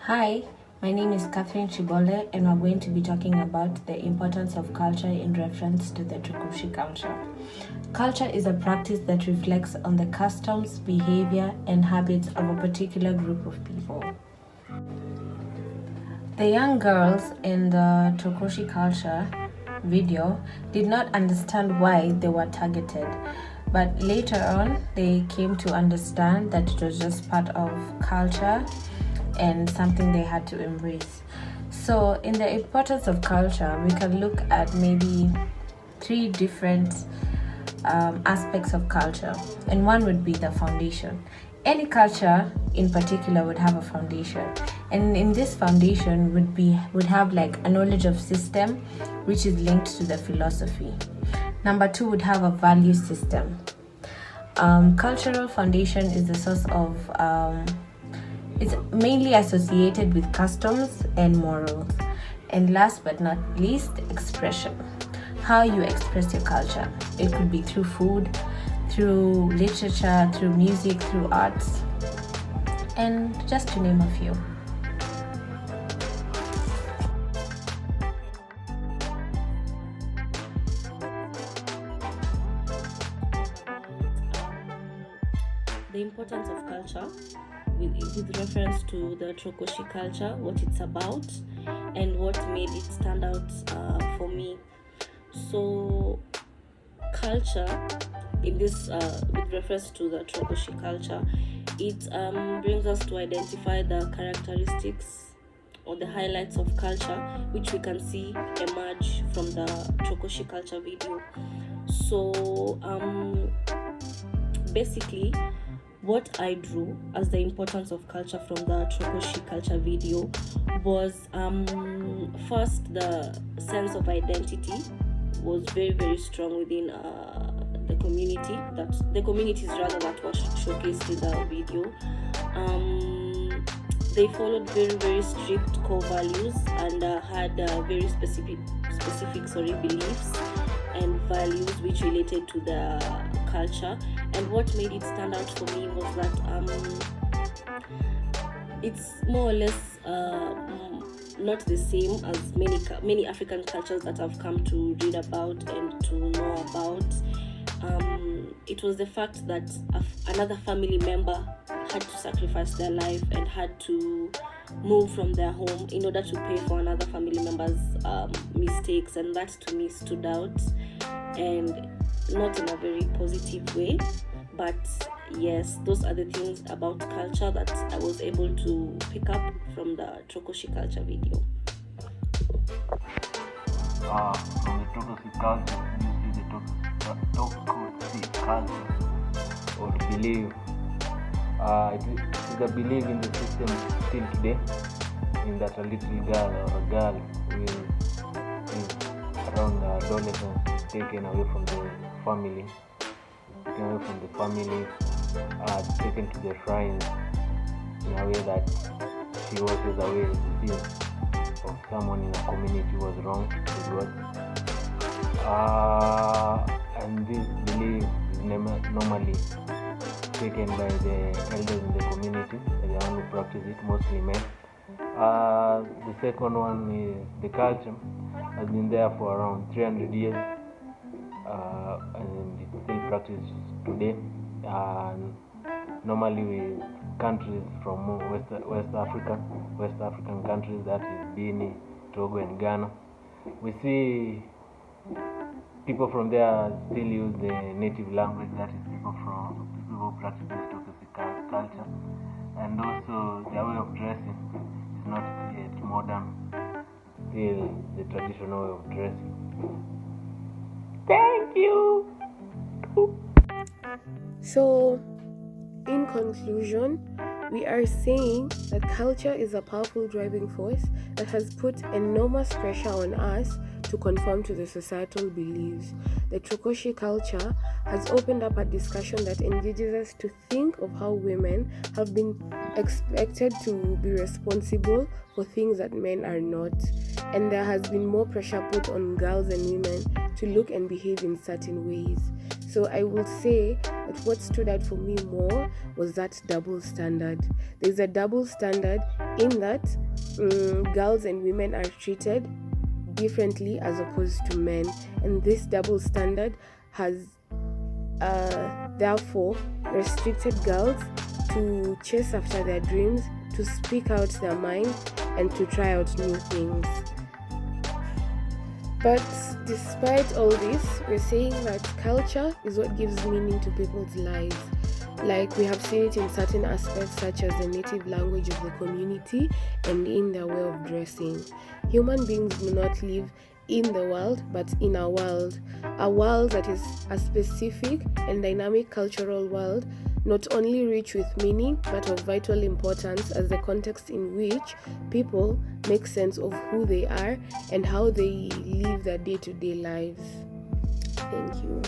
Hi, my name is Catherine Chibole, and we're going to be talking about the importance of culture in reference to the Tukushi culture. Culture is a practice that reflects on the customs, behavior, and habits of a particular group of people. The young girls in the Tukushi culture video did not understand why they were targeted, but later on they came to understand that it was just part of culture and something they had to embrace. So, in the importance of culture, we can look at maybe three different aspects of culture, and one would be the foundation. Any culture in particular would have a foundation, and in this foundation would have like a knowledge of system, which is linked to the philosophy. Number two would have a value system. Cultural foundation is the source of it's mainly associated with customs and morals. And last but not least, expression. How you express your culture. It could be through food, through literature, through music, through arts, and just to name a few. The importance of culture with reference to the Trokoshi culture, what it's about, and what made it stand out for me. So, culture, in this with reference to the Trokoshi culture, it brings us to identify the characteristics or the highlights of culture, which we can see emerge from the Trokoshi culture video. So, basically, what I drew as the importance of culture from the Trokoshi culture video was first, the sense of identity was very, very strong within the community, that the communities rather that was showcased in the video. They followed very, very strict core values and had very specific beliefs and values which related to the culture. And what made it stand out for me was that it's more or less not the same as many African cultures that I've come to read about and to know about. It was the fact that another family member had to sacrifice their life and had to move from their home in order to pay for another family member's mistakes, and that to me stood out, and not in a very positive way. But yes, those are the things about culture that I was able to pick up from the Trokoshi culture video. From the Trokoshi culture, usually the Trokoshi culture or belief. It is a belief in the system still today, in that a little girl or a girl is around adolescence taken away from the family, taken to the shrines in a way that she washes away the sins of someone in a community was wrong with God. And this belief is normally taken by the elders in the community, the one who practice it, mostly men. The second one is the culture has been there for around 300 years, and it's still practiced today. Normally with countries from West African countries, that is Benin, Togo and Ghana, we see people from there still use the native language, that is people who practice this Trokoshi culture, and also their way of dressing is not yet modern, still the traditional way of dressing. Thank you. So, in conclusion, we are saying that culture is a powerful driving force that has put enormous pressure on us to conform to the societal beliefs. The Trokoshi culture has opened up a discussion that engages us to think of how women have been expected to be responsible for things that men are not, and there has been more pressure put on girls and women to look and behave in certain ways. So I will say that what stood out for me more was that double standard. There's a double standard in that girls and women are treated differently as opposed to men, and this double standard has therefore restricted girls to chase after their dreams, to speak out their mind, and to try out new things. But despite all this, we're saying that culture is what gives meaning to people's lives. Like we have seen it in certain aspects such as the native language of the community and in their way of dressing. Human beings do not live in the world but in a world that is a specific and dynamic cultural world, not only rich with meaning but of vital importance as the context in which people make sense of who they are and how they live their day-to-day lives. Thank you.